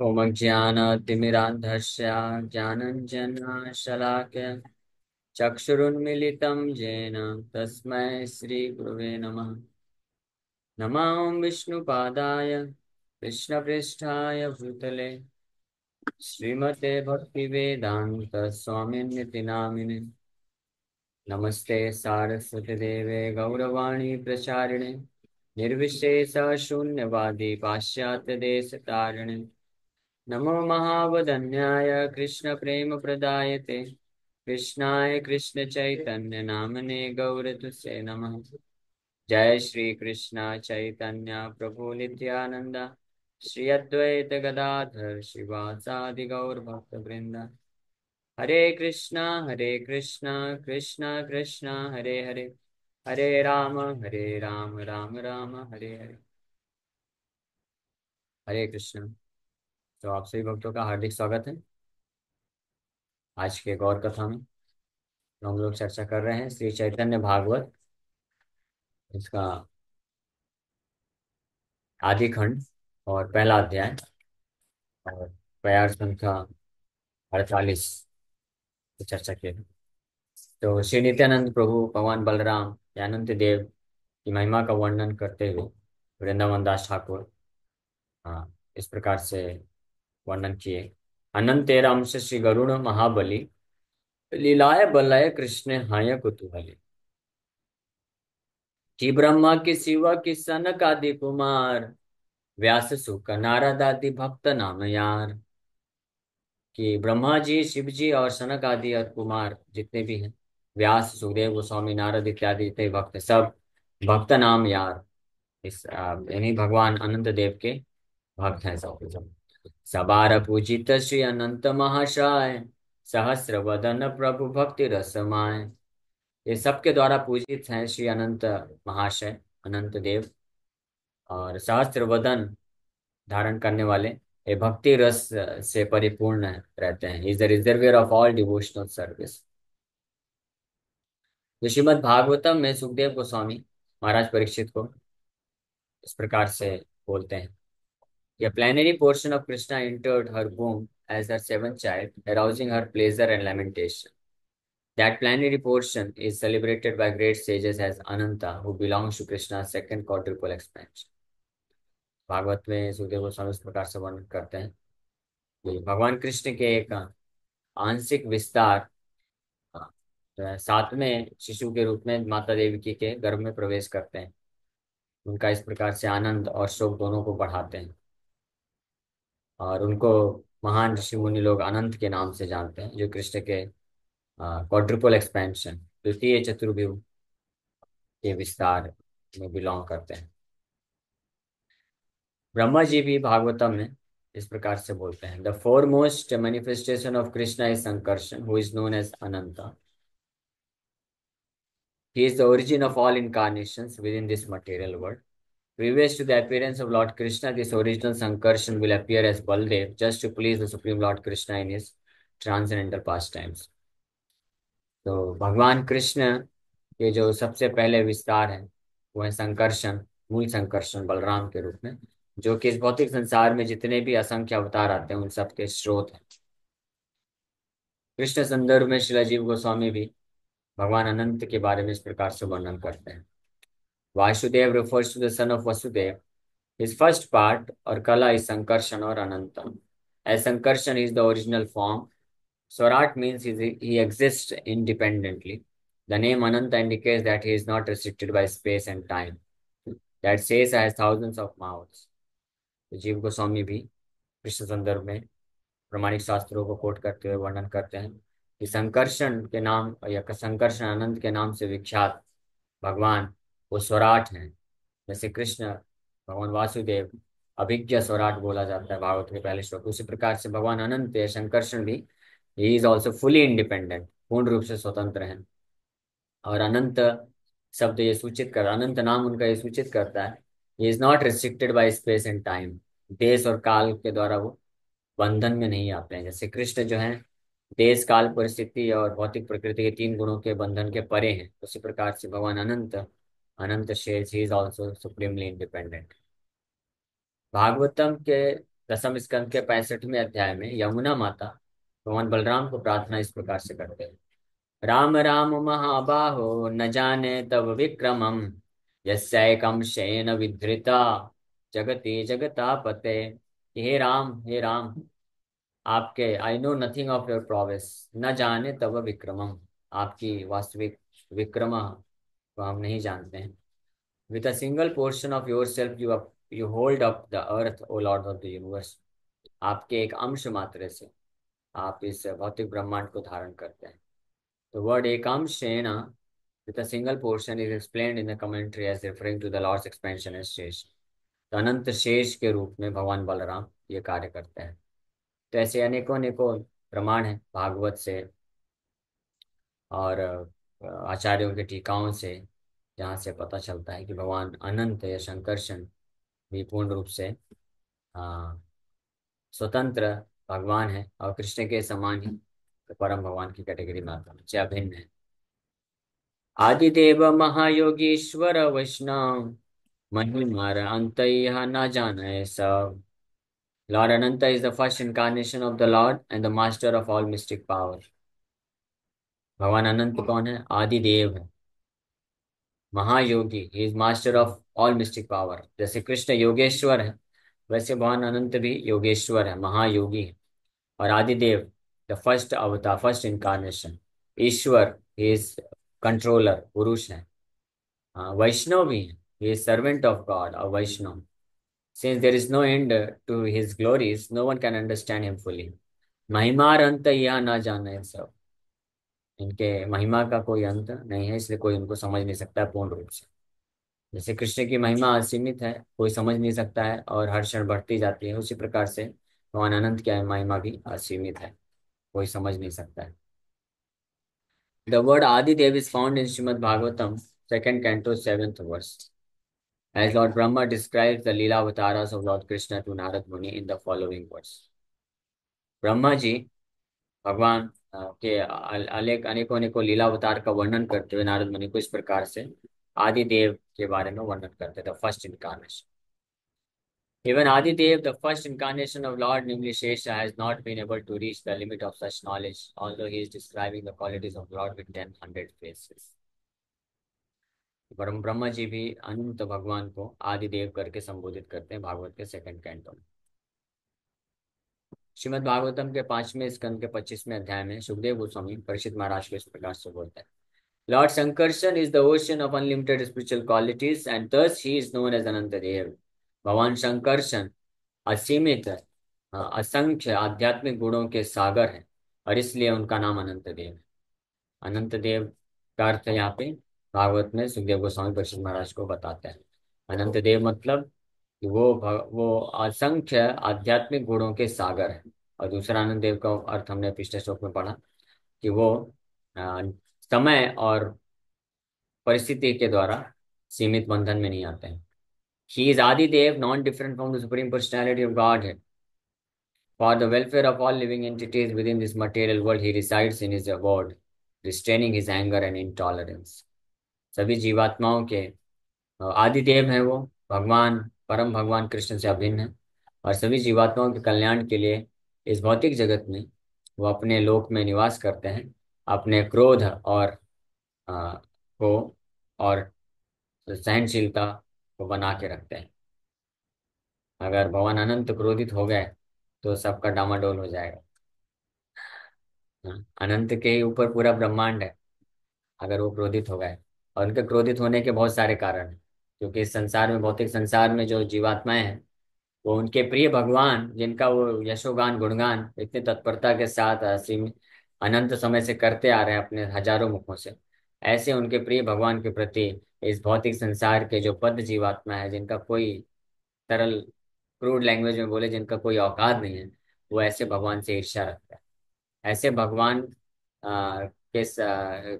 ओम ज्ञानतिमिरान्धस्य ज्ञानञ्जनशलाकया चक्षुरुन्मीलितं येन तस्मै श्रीगुरुवे नमः। नमः विष्णुपादाय कृष्णप्रेष्ठाय भूतले श्रीमते भक्तिवेदान्त स्वामिन्यति नामिने। नमस्ते सारस्वतीदेवे गौरवाणी प्रचारिणे निर्विशेष शून्यवादी पाश्चात्यदेशतारिणे। नमो महावदन्याय कृष्णप्रेमप्रदायते कृष्णाय कृष्णचैतन्यनामने गौरतुसे नमः। जय श्री कृष्ण चैतन्य प्रभु नित्यानंद श्री अद्वैत गदाधर शिवासादि गौर भक्तवृंद। हरे कृष्णा कृष्णा कृष्णा हरे हरे, हरे राम राम राम हरे हरे। हरे कृष्ण। तो आप सभी भक्तों का हार्दिक स्वागत है आज के गौर कथा में। तो हम लोग चर्चा कर रहे हैं श्री चैतन्य भागवत, इसका आदि खंड और पहला अध्याय और प्रयास संख्या 48 की चर्चा की है। तो श्री नित्यानंद प्रभु भगवान बलराम अनंत देव की महिमा का वर्णन करते हुए वृंदावन दास ठाकुर इस प्रकार से वर्णन किए। अनंत तेरा अंश श्री गरुड़ महाबली लीलाय बलय कृष्ण हाय कुतूहली। कि ब्रह्मा की शिवा की सनक आदि कुमार व्यास सुख नारद आदि भक्त नाम यार। कि ब्रह्मा जी, शिव जी और सनक आदि और कुमार जितने भी हैं, व्यास, सुखदेव गोस्वामी, नारद इत्यादि जितने भक्त हैं, सब भक्त नाम यार। इस यानी भगवान अनंत देव के भक्त हैं सब के सब। सबार पूजित श्री अनंत महाशय सहस्र वदन प्रभु भक्ति रसमाय। ये सबके द्वारा पूजित हैं श्री अनंत महाशय अनंत देव, और सहस्त्र वदन धारण करने वाले, ये भक्ति रस से परिपूर्ण रहते हैं। Is the reservoir of all devotional service. तो श्रीमद् भागवतम में सुखदेव गोस्वामी महाराज परीक्षित को इस प्रकार से बोलते हैं। A plenary portion of Krishna entered her womb as her seventh child, arousing her pleasure and lamentation. That plenary portion is celebrated by great sages as Ananta, who belongs to Krishna's second quadruple expansion. Bhagavat में सुखदेव गोस्वामी इस प्रकार से वर्णन करते हैं कि भगवान कृष्ण के एक आंशिक विस्तार सातवें शिशु के रूप में माता देवकी के गर्भ में प्रवेश करते हैं। उनका इस प्रकार से आनंद और शोक दोनों को बढ़ाते हैं, और उनको महान ऋषि मुनि लोग अनंत के नाम से जानते हैं, जो कृष्ण के क्वाड्रुपल एक्सपेंशन द्वितीय चतुर्भुज के विस्तार में बिलोंग करते हैं। ब्रह्मा जी भी भागवतम में इस प्रकार से बोलते हैं। The foremost manifestation of Krishna is Sankarshan, who is known as Ananta. He is the origin of all incarnations within this material world. Previous to the appearance of Lord Krishna, this original Sankarshan will appear as Baldev just to please the Supreme Lord Krishna in his transcendental pastimes. तो भगवान कृष्ण के जो सबसे पहले विस्तार है वो है संकर्षण, मूल संकर्षण बलराम के रूप में, जो कि इस भौतिक संसार में जितने भी असंख्य अवतार आते हैं उन सबके स्रोत हैं। कृष्ण संदर्भ में श्रीला जीव गोस्वामी भी भगवान अनंत के बारे में इस प्रकार से वर्णन करते हैं। Vasudev refers to the son of Vasudev. His first part or kala is Sankarshan or Ananta. As Sankarshan is the original form, Swarat means he exists independently. The name Ananta indicates that he is not restricted by space and time. That says has thousands of mouths. तो जीव गोस्वामी भी कृष्ण संदर्भ में प्रमाणिक शास्त्रों को coat करते हुए वर्णन करते हैं कि संकर्षण के नाम या संकर्षण अनंत के नाम से विख्यात भगवान वो स्वराट हैं। जैसे कृष्ण भगवान वासुदेव अभिज्ञ स्वराट बोला जाता है भागवत के पहले श्लोक, उसी प्रकार से भगवान अनंत है शंकरषण भी, he is also fully independent, पूर्ण रूप से स्वतंत्र हैं। और अनंत शब्द ये सूचित कर, अनंत नाम उनका ये सूचित करता है he is not restricted bye space and time. देश और काल के द्वारा वो बंधन में नहीं आते हैं। जैसे कृष्ण जो है देश काल परिस्थिति और भौतिक प्रकृति के तीन गुणों के बंधन के परे हैं, उसी प्रकार से भगवान अनंत अनंत शेष he is also supremely independent. Bhagavatam के दसम स्कंद के 65वें अध्याय में यमुना माता भगवान बलराम को प्रार्थना इस प्रकार से करते हैं। राम राम महाबाहो न जाने तव विक्रमम् यस्यैकं शयेन विधृता जगति जगतापते। हे राम, आपके I know nothing of your prowess, न जाने तव विक्रमम, आपकी वास्तविक विक्रम को हम नहीं जानते हैं। With a single portion of yourself you hold up the earth, O lord of the universe. आपके एक अंश मात्र से आप इस भौतिक ब्रह्मांड को धारण करते हैं। The word Ekamshena with a single portion is explained in the commentary as referring to the Lord's expansion as शेष। तो अनंत शेष के रूप में भगवान बलराम ये कार्य करते हैं। तो ऐसे अनेकों अनेकों प्रमाण हैं भागवत से और आचार्यों के टीकाओं से, जहाँ से पता चलता है कि भगवान अनंत या शंकरशन भी पूर्ण रूप से अ, स्वतंत्र भगवान है और कृष्ण के समान ही परम भगवान की कैटेगरी में आता है, अभिन्न है। आदिदेव महायोगीश्वर वैष्णव महिमार अंत यह न जाने सब। Lord Ananta is the first incarnation of the Lord and the master of all mystic power। भगवान अनंत कौन है? आदिदेव है, महायोगी, he is master of all mistake power. जैसे कृष्ण योगेश्वर है, वैसे भगवान अनंत भी योगेश्वर है, महायोगी है। और आदिदेव द फर्स्ट अवतार, first incarnation. Ishwar he is controller, पुरुष है। वैष्णव भी है, he is servant of God और वैष्णव। Since there is no end to his glories, no one can understand him fully। महिमार अंत यह ना जाने सब, इनके महिमा का कोई अंत नहीं है, इसलिए कोई उनको समझ नहीं सकता पूर्ण रूप से। जैसे कृष्ण की महिमा असीमित है, कोई समझ नहीं सकता है और हर क्षण बढ़ती जाती है, उसी प्रकार से भगवान अनंत की महिमा भी असीमित है, कोई समझ नहीं सकता है। The word Adi Dev is found in Srimad Bhagavatam second canto 7th verse as Lord Brahma describes the Leela avatars of Lord Krishna to Narad Muni in the following words। Brahma ji भगवान के अनेक अनेकों अनेकों लीला अवतार का वर्णन करते हुए नारद मुनि को इस प्रकार से आदि देव के बारे में वर्णन करते थे। First incarnation. Even Adidev, the first incarnation of Lord, namely Shesha, has not been able to reach the limit of such knowledge, although he is describing the qualities of Lord with 10 100 faces। परम ब्रह्मा जी भी अनंत भगवान को आदिदेव करके संबोधित करते हैं भागवत के second canto में। श्रीमद् भागवतम के 5वें स्कंद के 25वें अध्याय में सुखदेव गोस्वामी परीक्षित महाराज को इस प्रकार से बोलते हैं। Lord Sankarshan is the ocean of unlimited spiritual qualities and thus he is known as Anant Dev. भगवान संकर्षण असीमित असंख्य आध्यात्मिक गुणों के सागर हैं और इसलिए उनका नाम अनंत देव है। अनंत देव का अर्थ यहाँ पे भागवत में सुखदेव गोस्वामी परीक्षित महाराज को बताते हैं। अनंत देव मतलब कि वो असंख्य आध्यात्मिक गुणों के सागर है। और दूसरा अनंत देव का अर्थ हमने पिछले श्लोक में पढ़ा कि वो अ, समय और परिस्थिति के द्वारा सीमित बंधन में नहीं आते हैं। He is Adi Dev, non different from the supreme personality of God है। For the welfare of all living entities within this material world, he resides in his abode, restraining his anger and intolerance। सभी जीवात्माओं के आदिदेव हैं वो, भगवान परम भगवान कृष्ण से अभिन्न है और सभी जीवात्माओं के कल्याण के लिए इस भौतिक जगत में वो अपने लोक में निवास करते हैं, अपने क्रोध और को और सहनशीलता को बना के रखते हैं। अगर भगवान अनंत क्रोधित हो गए तो सबका डामाडोल हो जाएगा। अनंत के ही ऊपर पूरा ब्रह्मांड है अगर वो क्रोधित हो गए। और उनके क्रोधित होने के बहुत सारे कारण हैं, क्योंकि इस संसार में, भौतिक संसार में जो जीवात्माएं हैं वो उनके प्रिय भगवान, जिनका वो यशोगान गुणगान इतनी तत्परता के साथ असीम अनंत समय से करते आ रहे हैं अपने हजारों मुखों से, ऐसे उनके प्रिय भगवान के प्रति इस भौतिक संसार के जो बद्ध जीवात्मा है, जिनका कोई सरल क्रूड लैंग्वेज में बोले जिनका कोई औकात नहीं है, वो ऐसे भगवान से ईर्ष्या रखता है। ऐसे भगवान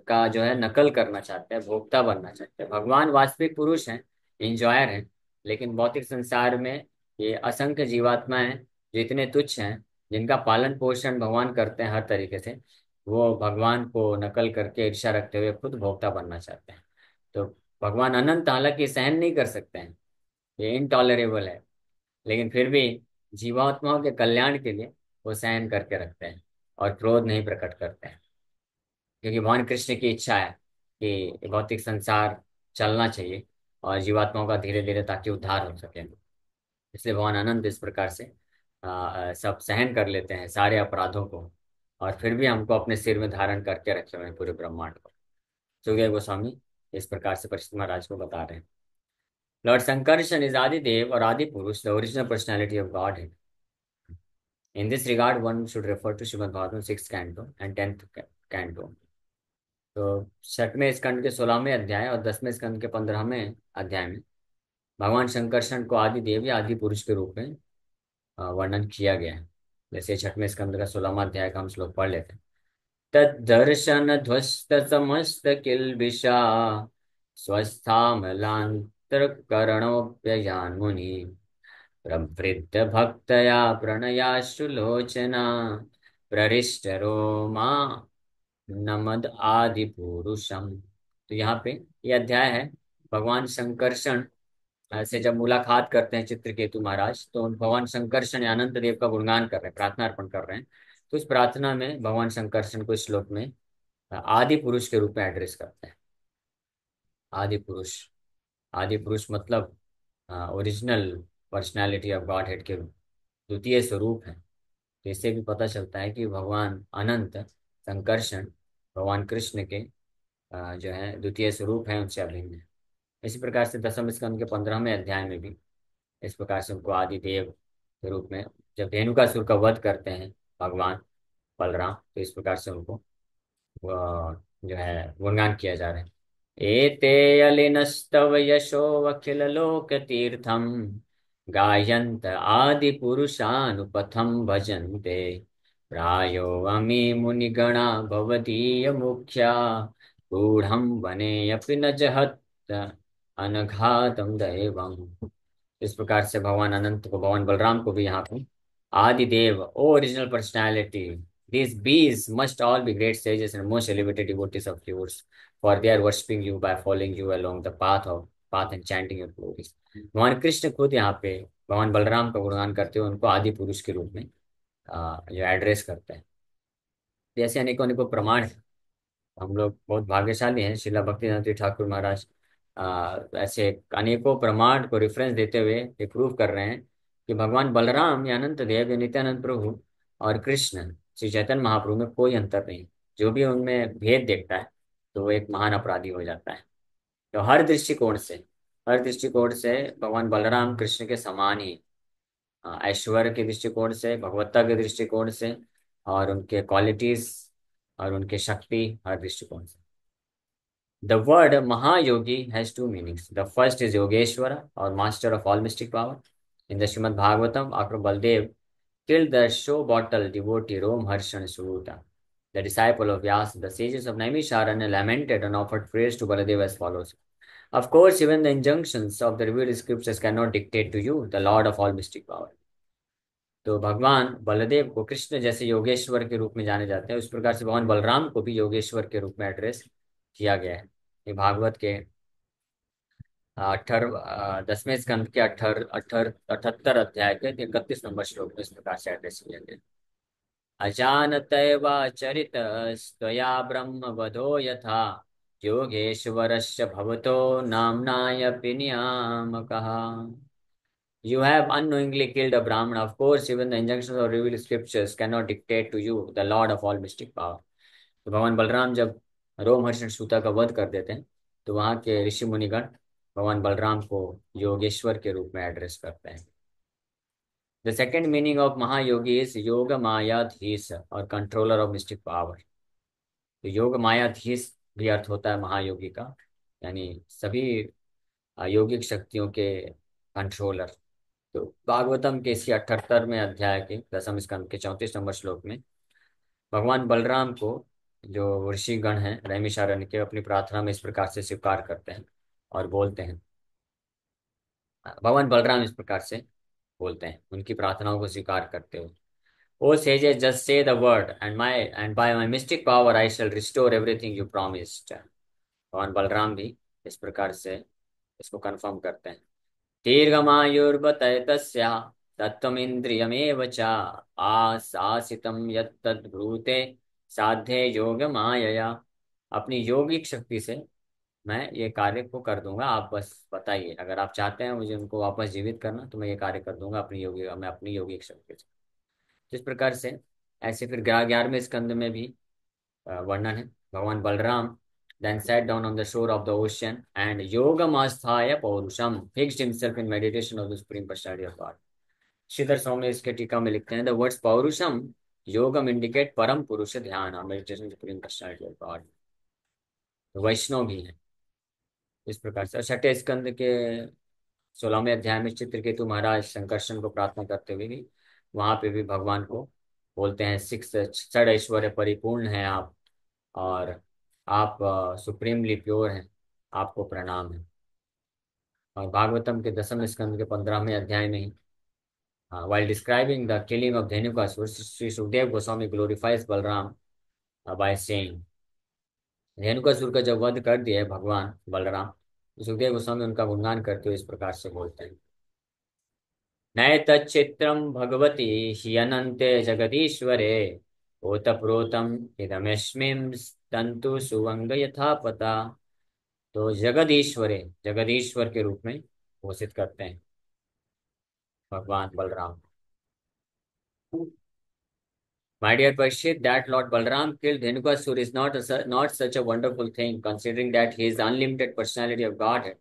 का जो है नकल करना चाहते हैं, भोक्ता बनना चाहते हैं। भगवान वास्तविक पुरुष हैं, इंजॉयर हैं, लेकिन भौतिक संसार में ये असंख्य जीवात्मा हैं जो इतने तुच्छ हैं, जिनका पालन पोषण भगवान करते हैं हर तरीके से, वो भगवान को नकल करके ईर्ष्या रखते हुए खुद भोक्ता बनना चाहते हैं। तो भगवान अनंत हालांकि सहन नहीं कर सकते हैं, ये इनटॉलरेबल है, लेकिन फिर भी जीवात्माओं के कल्याण के लिए वो सहन करके रखते हैं और क्रोध नहीं प्रकट करते हैं, क्योंकि भगवान कृष्ण की इच्छा है कि भौतिक संसार चलना चाहिए और जीवात्माओं का धीरे धीरे ताकि उद्धार हो सके। इसलिए भगवान अनंत इस प्रकार से सब सहन कर लेते हैं सारे अपराधों को, और फिर भी हमको अपने सिर में धारण करके रखे हुए हैं पूरे ब्रह्मांड को। सुखदेव गोस्वामी इस प्रकार से परीक्षित महाराज को बता रहे हैं। लॉर्ड संकर्षण इज आदि देव और Adi Purush, the original personality of God है। In this regard one should refer to Srimad Bhagavat 6th canto and 10th canto. तो छठवें स्कंद के 16वें अध्याय और 10वें स्कंद के 15वें अध्याय में भगवान शंकरषण को आदि देव या आदि पुरुष के रूप में वर्णन किया गया है। जैसे छठवें स्कंद का 16वां अध्याय का हम श्लोक पढ़ लेते हैं। तद्दर्शन ध्वस्त समस्त किल्बिषा स्वस्थामलांतर करणोप्ययान मुनि प्रवृत्त भक्तया प्रणयाश्रुलोचना प्ररिष्ट रोमा नमद आदि पुरुषम। तो यहाँ पे ये अध्याय है, भगवान शंकरषण से जब मुलाकात करते हैं चित्रकेतु महाराज, तो उन भगवान शंकरषण या अनंत देव का गुणगान कर रहे हैं, प्रार्थना अर्पण कर रहे हैं। तो इस प्रार्थना में भगवान शंकरषण को इस श्लोक में आदि पुरुष के रूप में एड्रेस करते हैं। आदि पुरुष, आदि पुरुष मतलब original personality of God head के द्वितीय स्वरूप है। तो इससे भी पता चलता है कि भगवान अनंत संकर्षण भगवान कृष्ण के जो है द्वितीय स्वरूप है, उनसे अभिन्न है। इसी प्रकार से दसम स्कंद के 15वें अध्याय में भी इस प्रकार से उनको आदि देव के रूप में, जब धेनुकासुर का वध करते हैं भगवान बलराम, तो इस प्रकार से उनको जो है गुणगान किया जा रहा है। एते अलिनस्तव यशो अखिल लोक तीर्थम गायन्त आदि पुरुषानुपथम भजन्ते प्रायो अमी मुनिगणा भवदीय मुख्या गूढ़ं वने अपि न जहत अनघातम दैवम्। इस प्रकार से भगवान अनंत को, भगवान बलराम को भी यहाँ पे Adidev, original personality, these bees must all be great sages and most elevated devotees of yours, for they are worshipping you by following you along the path and chanting your glories। भगवान कृष्ण खुद यहाँ पे भगवान बलराम का गुणगान करते हुए उनको आदि पुरुष के रूप में जो एड्रेस करते हैं। जैसे अनेकों अनेकों प्रमाण है, हम लोग बहुत भाग्यशाली हैं। शिला भक्तिनाथ ठाकुर महाराज ऐसे अनेकों प्रमाण को रेफरेंस देते हुए ये प्रूव कर रहे हैं कि भगवान बलराम या अनंत देव या नित्यानंद प्रभु और कृष्ण श्री चैतन्य महाप्रभु में कोई अंतर नहीं। जो भी उनमें भेद देखता है तो वो एक महान अपराधी हो जाता है। तो हर दृष्टिकोण से भगवान बलराम कृष्ण के समान ही, ऐश्वर्य के दृष्टिकोण से, भगवत्ता के दृष्टिकोण से, और उनके क्वालिटीज और उनके शक्ति, हर दृष्टिकोण से। The word Mahayogi has two meanings. The first is Yogeshwara or master of all mystic power. In the Srimad Bhagavatam, after Baldev killed the show bottle devotee Romharshan Suruta, the disciple of Vyasa, the sages of Naimisharanya lamented and offered praise to Baladev as follows. Of course, even the injunctions of the revealed scriptures cannot dictate to you, the Lord of all mystic power. तो भगवान बलदेव को कृष्ण जैसे योगेश्वर के रूप में जाने जाते हैं, उस प्रकार से भगवान बलराम को भी योगेश्वर के रूप में एड्रेस किया गया है। ये भागवत के 10वें स्कंद के 78 अध्याय के 31 नंबर श्लोक में इस प्रकार से एड्रेस किया गया। अजानतैव चरितस्त्वया ब्रह्मवधो यथा योगेश्वरस्य भवतो नाम्नायपि नियामकः। You have unknowingly killed a Brahmana. Of course, even the injunctions of revealed scriptures cannot dictate to you, the Lord of all mystic power। तो भगवान बलराम जब रोमहर्षण सूता का वध कर देते हैं, तो वहाँ के ऋषि मुनिगण भगवान बलराम को योगेश्वर के रूप में एड्रेस करते हैं। द सेकेंड मीनिंग ऑफ महायोगी इज योग मायाधीश और कंट्रोलर ऑफ मिस्टिक पावर। तो योग मायाधीश भी अर्थ होता है महायोगी का, यानी सभी यौगिक शक्तियों के कंट्रोलर। तो भागवतम के इसी 78वें अध्याय के 10वें स्कंद के 34 नंबर श्लोक में भगवान बलराम को जो ऋषिगण हैं नैमिषारण्य के, अपनी प्रार्थना में इस प्रकार से स्वीकार करते हैं और बोलते हैं। भगवान बलराम इस प्रकार से बोलते हैं उनकी प्रार्थनाओं को स्वीकार करते हुए, ओ sages, just say the word and by my mystic power I shall restore everything you promised। भगवान बलराम भी इस प्रकार से इसको कंफर्म करते हैं। दीर्घमायुर्बत तस्या तत्त्वमिन्द्रियमेव च आसासितं यत्तद्ब्रूते साध्ये योग मायया। अपनी योगिक शक्ति से मैं ये कार्य को कर दूंगा, आप बस बताइए, अगर आप चाहते हैं मुझे उनको वापस जीवित करना तो मैं ये कार्य कर दूंगा अपनी योगिक शक्ति से। जिस प्रकार से ऐसे फिर 11वें स्कंद में भी वर्णन है। भगवान Balram then sat down on the shore of the ocean and yogamasthaya paurusham fixed himself in meditation of the supreme personality of God। Shridhar Swami इसके टीका में लिखते हैं, द वर्ड्स पौरुषम योगम इंडिकेट परम पुरुष ध्यान meditation supreme personality of God. वैष्णव भी है इस प्रकार से। और छठे स्कंद के 16वें अध्याय में चित्रकेतु महाराज संकर्षण को प्रार्थना करते हुए भी वहां पे भी भगवान को बोलते हैं, सिक्स षड ऐश्वर्य परिपूर्ण है आप, और आप सुप्रीमली प्योर हैं, आपको प्रणाम है। और भागवतम के 10वें स्कंद के 15वें अध्याय में ही while describing the killing of Dhenukasur, Sri Sukdev Goswami glorifies Balram by saying, Dhenukasur का जब वध कर दिया है भगवान बलराम, तो सुखदेव गोस्वामी उनका गुणगान करते हुए इस प्रकार से बोलते हैं, नैतच्चित्रं भगवती ह्यनन्ते जगदीश्वरे ओतप्रोतम इदमस्मिन् तंतु सुवंग यथा पता। तो जगदीश्वरे, जगदीश्वर के रूप में घोषित करते हैं भगवान Balram. My dear Parshit, that Lord Balram killed Dhenukasur is not such a wonderful thing, considering that he is the unlimited personality of Godhead,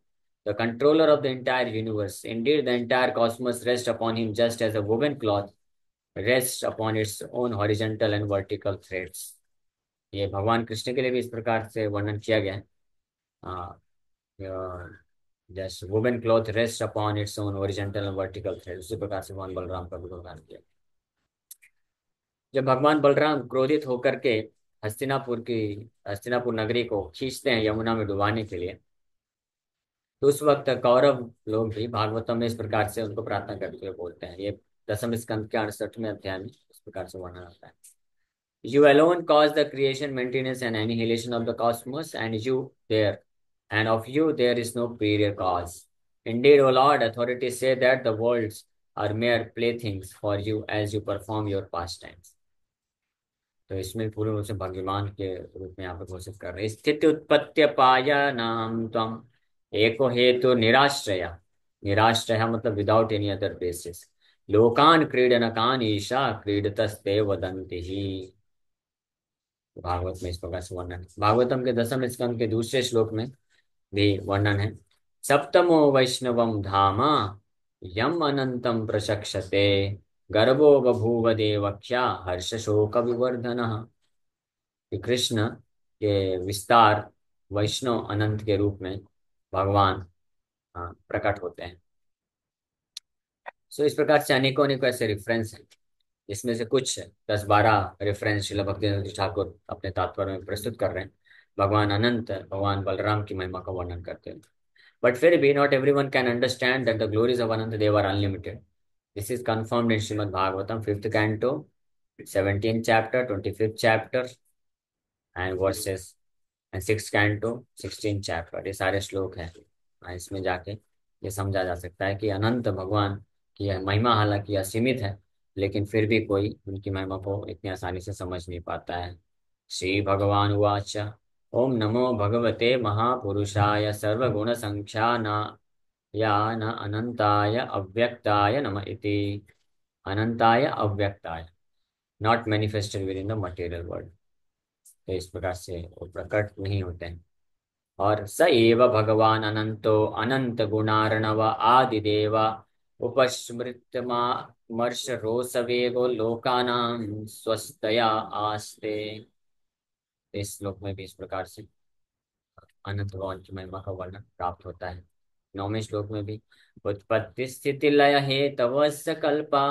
the controller of the entire universe. Indeed, the entire cosmos rests upon him just as a woven cloth rests upon its own horizontal and vertical threads। ये भगवान कृष्ण के लिए भी इस प्रकार से वर्णन किया गया है। Just women cloth rest upon its own horizontal and vertical thread, उसी प्रकार से भगवान बलराम का भी गुणगान किया। जब भगवान बलराम क्रोधित होकर के हस्तिनापुर नगरी को खींचते हैं यमुना में डुबाने के लिए, तो उस वक्त कौरव लोग भी भागवतम में इस प्रकार से उनको प्रार्थना करते हुए बोलते हैं। ये 10वें स्कंद के 68वें अध्याय में इस प्रकार से वर्णन आता है, You alone cause the creation, maintenance, and annihilation of the cosmos, and of you there is no superior cause. Indeed, O Lord, authorities say that the worlds are mere playthings for you as you perform your pastimes। तो इसमें पूर्ण रूप से भगवान के रूप में यहाँ पर घोषित कर रहे हैं। स्थिति उत्पत्ति पाया नाम त्वम एको हेतु निराश्रया, निराश्रय मतलब विदाउट एनी अदर बेसिस, लोकान क्रीडनकान ईशा क्रीडतस्ते वदन्ति ही। भागवत में इस प्रकार से वर्णन है। भागवतम के 10वें स्कंद के दूसरे श्लोक में भी वर्णन है, सप्तमो वैष्णवम धामा यम अनंतम प्रचक्षते गर्भो बभूव देवख्या हर्ष शोक विवर्धन। कृष्ण के विस्तार वैष्णव अनंत के रूप में भगवान प्रकट होते हैं। सो इस प्रकार से अनेकों अनेकों ऐसे रेफरेंस हैं, इसमें से कुछ 10-12 रेफरेंस श्रील भक्तिवेदांत ठाकुर अपने तात्पर्य में प्रस्तुत कर रहे हैं। भगवान अनंत, भगवान बलराम की महिमा का वर्णन करते हैं। बट फिर भी not everyone can understand that the glories of Ananta Deva are unlimited. This is confirmed in Shrimad Bhagavatam 5th canto 17th chapter 25th chapter and verses, and 6th canto 16th chapter. ये सारे श्लोक हैं, इसमें जाके ये समझा जा सकता है कि अनंत भगवान की यह महिमा हालांकि असीमित है, लेकिन फिर भी कोई उनकी महिमा को इतनी आसानी से समझ नहीं पाता है। श्री भगवान उवाच, ओम नमो भगवते महापुरुषाय सर्वगुण संख्यानाय अनंताय अव्यक्ताय नमः इति। अनंताय अव्यक्ताय, not manifested within the material world. तो इस प्रकार से वो प्रकट नहीं होते हैं। और स एव भगवान अनंतो अनंत गुणार्णव आदिदेव उपस्मृतमर्ष रोषवेगो लोकानां स्वस्तया आस्ते। इस श्लोक में भी इस प्रकार से अनंत भगवान की महिमा का वर्णन प्राप्त होता है। 9वें श्लोक में भी उत्पत्ति स्थिति लय हेतव कल्पा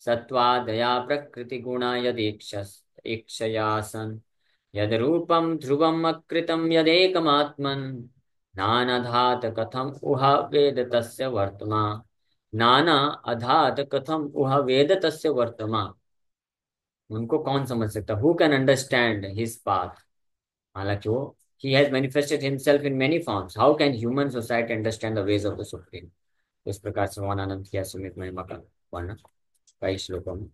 सत्वादया प्रकृति गुणा यदीक्षयासन यद रूपम ध्रुवम अकृतम यदेकमात्मन नानाधात कथम उह वेद तस्य वर्तमा। नाना अधात कथम उह वेद तस्य वर्तमा। उनको कौन समझ सकता, who can understand his path. हालांकि वो he has manifested himself in many forms, how can human society understand the ways of the supreme। इस प्रकार से भगवान अनंत की असीमित महिमा का वर्णन कई श्लोकों में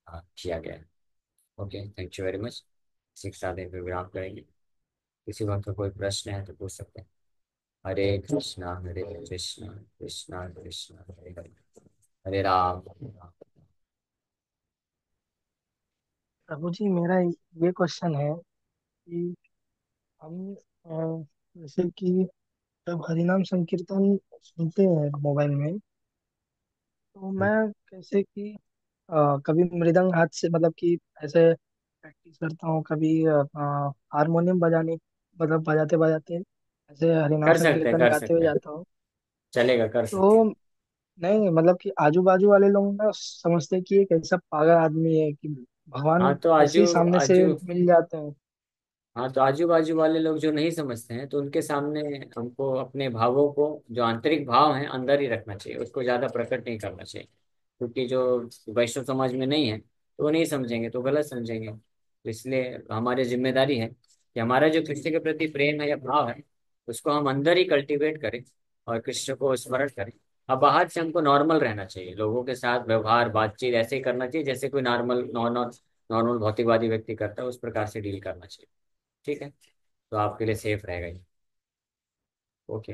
किया गया है। Okay, thank you very much. शिक्षा दें फिर विराम करेंगे। किसी वक्त का कोई प्रश्न है तो पूछ सकते हैं। हरे कृष्णा कृष्णा कृष्णा हरे हरे, हरे राम हरे राम। प्रभु जी, मेरा ये क्वेश्चन है कि हम जैसे कि जब हरिनाम संकीर्तन सुनते हैं मोबाइल में, तो मैं कैसे कि कभी मृदंग हाथ से मतलब कि ऐसे प्रैक्टिस करता हूँ, कभी हारमोनियम बजाने मतलब बजाते बजाते ऐसे हरिनाम संकीर्तन कर गाते हुए सकते हैं, जाता हूँ। चलेगा, कर सकते तो हैं। नहीं मतलब कि आजू बाजू वाले लोग ना समझते हैं कि एक ऐसा पागल आदमी है कि भगवान हाँ तो ऐसे ही आजू सामने से आजू मिल जाते हैं। हाँ तो आजू बाजू वाले लोग जो नहीं समझते हैं तो उनके सामने हमको अपने भावों को, जो आंतरिक भाव हैं, अंदर ही रखना चाहिए, उसको ज्यादा प्रकट नहीं करना चाहिए। क्योंकि जो वैष्णव समाज में नहीं है तो वो नहीं समझेंगे, तो गलत समझेंगे। तो इसलिए हमारी जिम्मेदारी है कि हमारा जो कृष्ण के प्रति प्रेम है या भाव है, उसको हम अंदर ही कल्टीवेट करें और कृष्ण को स्मरण करें। अब बाहर से हमको नॉर्मल रहना चाहिए, लोगों के साथ व्यवहार बातचीत ऐसे ही करना चाहिए जैसे कोई नॉर्मल नॉर्मल नॉर्मल भौतिकवादी व्यक्ति करता है, उस प्रकार से डील करना चाहिए। ठीक है, तो आपके लिए सेफ रहेगा ये। ओके।